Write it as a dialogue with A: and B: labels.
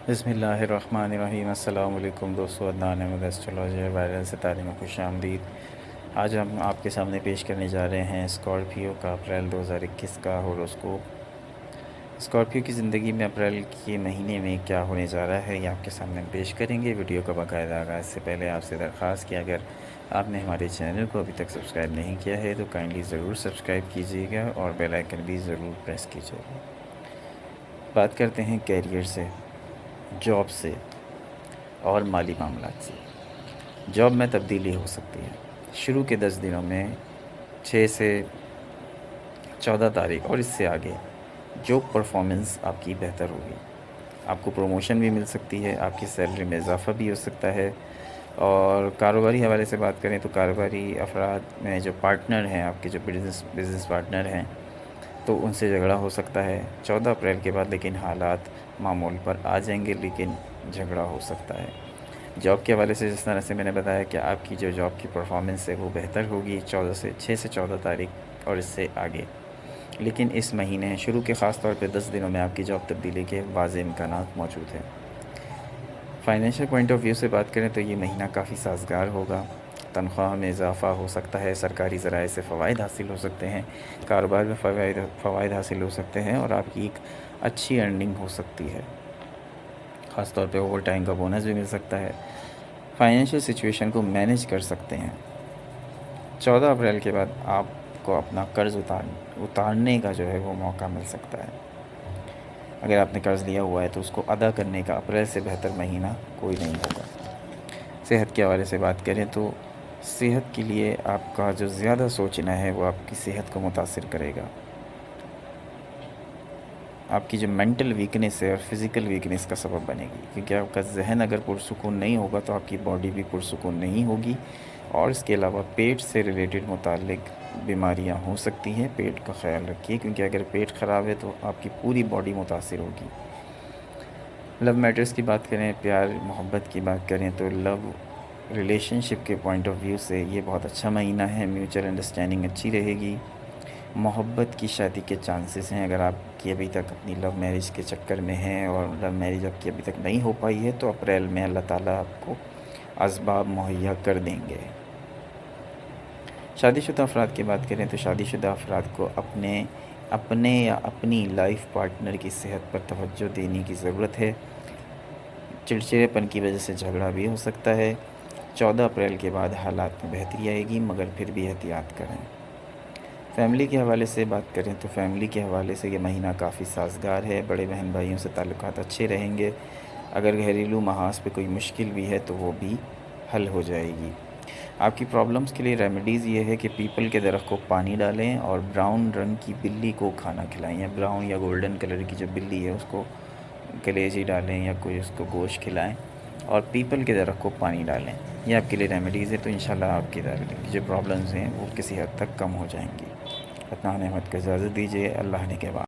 A: بسم اللہ الرحمن الرحیم۔ السلام علیکم دوستو، عدنان احمد ایسٹرولوجر وائرل ستارے میں خوش آمدید۔ آج ہم آپ کے سامنے پیش کرنے جا رہے ہیں اسکارپیو کا اپریل 2021 کا ہوروسکوپ۔ اسکارپیو کی زندگی میں اپریل کے مہینے میں کیا ہونے جا رہا ہے، یہ آپ کے سامنے پیش کریں گے۔ ویڈیو کا باقاعدہ آغاز سے پہلے آپ سے درخواست کہ اگر آپ نے ہمارے چینل کو ابھی تک سبسکرائب نہیں کیا ہے تو کائنڈلی ضرور سبسکرائب کیجیے گا اور بیل آئیکن بھی ضرور پریس کیجیے گا۔ بات کرتے ہیں کیریئر سے، جاب سے اور مالی معاملات سے۔ جاب میں تبدیلی ہو سکتی ہے۔ شروع کے 10 دنوں میں 6 سے 14 تاریخ اور اس سے آگے جاب پرفارمنس آپ کی بہتر ہوگی۔ آپ کو پروموشن بھی مل سکتی ہے، آپ کی سیلری میں اضافہ بھی ہو سکتا ہے۔ اور کاروباری حوالے سے بات کریں تو کاروباری افراد میں جو پارٹنر ہیں، آپ کے جو بزنس پارٹنر ہیں، تو ان سے جھگڑا ہو سکتا ہے 14 اپریل کے بعد، لیکن حالات معمول پر آ جائیں گے، لیکن جھگڑا ہو سکتا ہے۔ جاب کے حوالے سے جس طرح سے میں نے بتایا کہ آپ کی جو جاب کی پرفارمنس ہے وہ بہتر ہوگی 6 سے 14 تاریخ اور اس سے آگے، لیکن اس مہینے شروع کے خاص طور پہ 10 دنوں میں آپ کی جاب تبدیلی کے واضح امکانات موجود ہیں۔ فائنینشیل پوائنٹ آف ویو سے بات کریں تو یہ مہینہ کافی سازگار ہوگا۔ تنخواہ میں اضافہ ہو سکتا ہے، سرکاری ذرائع سے فوائد حاصل ہو سکتے ہیں، کاروبار میں فوائد حاصل ہو سکتے ہیں اور آپ کی ایک اچھی ارننگ ہو سکتی ہے۔ خاص طور پہ اوور ٹائم کا بونس بھی مل سکتا ہے۔ فائنینشیل سچویشن کو مینیج کر سکتے ہیں۔ 14 اپریل کے بعد آپ کو اپنا قرض اتارنے کا جو ہے وہ موقع مل سکتا ہے۔ اگر آپ نے قرض لیا ہوا ہے تو اس کو ادا کرنے کا اپریل سے بہتر مہینہ کوئی نہیں ہوگا۔ صحت کے حوالے سے بات کریں تو صحت کے لیے آپ کا جو زیادہ سوچنا ہے وہ آپ کی صحت کو متاثر کرے گا۔ آپ کی جو مینٹل ویکنس ہے اور فزیکل ویکنس کا سبب بنے گی، کیونکہ آپ کا ذہن اگر پرسکون نہیں ہوگا تو آپ کی باڈی بھی پرسکون نہیں ہوگی۔ اور اس کے علاوہ پیٹ سے ریلیٹڈ متعلق بیماریاں ہو سکتی ہیں، پیٹ کا خیال رکھیے، کیونکہ اگر پیٹ خراب ہے تو آپ کی پوری باڈی متاثر ہوگی۔ لو میٹرز کی بات کریں، پیار محبت کی بات کریں تو لو ریلیشن شپ کے پوائنٹ آف ویو سے یہ بہت اچھا مہینہ ہے۔ میوچل انڈرسٹینڈنگ اچھی رہے گی، محبت کی شادی کے چانسز ہیں۔ اگر آپ کی ابھی تک اپنی لو میرج کے چکر میں ہیں اور لو میرج آپ کی ابھی تک نہیں ہو پائی ہے تو اپریل میں اللہ تعالیٰ آپ کو اسباب مہیا کر دیں گے۔ شادی شدہ افراد کی بات کریں تو شادی شدہ افراد کو اپنے یا اپنی لائف پارٹنر کی صحت پر توجہ دینے کی ضرورت ہے۔ چڑچڑے پن کی وجہ سے جھگڑا بھی ہو سکتا ہے۔ 14 اپریل کے بعد حالات میں بہتری آئے گی، مگر پھر بھی احتیاط کریں۔ فیملی کے حوالے سے بات کریں تو فیملی کے حوالے سے یہ مہینہ کافی سازگار ہے۔ بڑے بہن بھائیوں سے تعلقات اچھے رہیں گے۔ اگر گھریلو محاذ پہ کوئی مشکل بھی ہے تو وہ بھی حل ہو جائے گی۔ آپ کی پرابلمز کے لیے ریمیڈیز یہ ہے کہ پیپل کے درخت کو پانی ڈالیں اور براؤن رنگ کی بلی کو کھانا کھلائیں، یا براؤن یا گولڈن کلر کی جو بلی ہے اس کو کلیجی ڈالیں یا کوئی اس کو گوشت کھلائیں اور پیپل کے درخت کو پانی ڈالیں۔ یہ آپ کے لیے ریمیڈیز ہے، تو انشاءاللہ آپ کی جو پرابلمز ہیں وہ کسی حد تک کم ہو جائیں گی۔ عدنان احمد کو اجازت دیجیے، اللہ نے کے بعد۔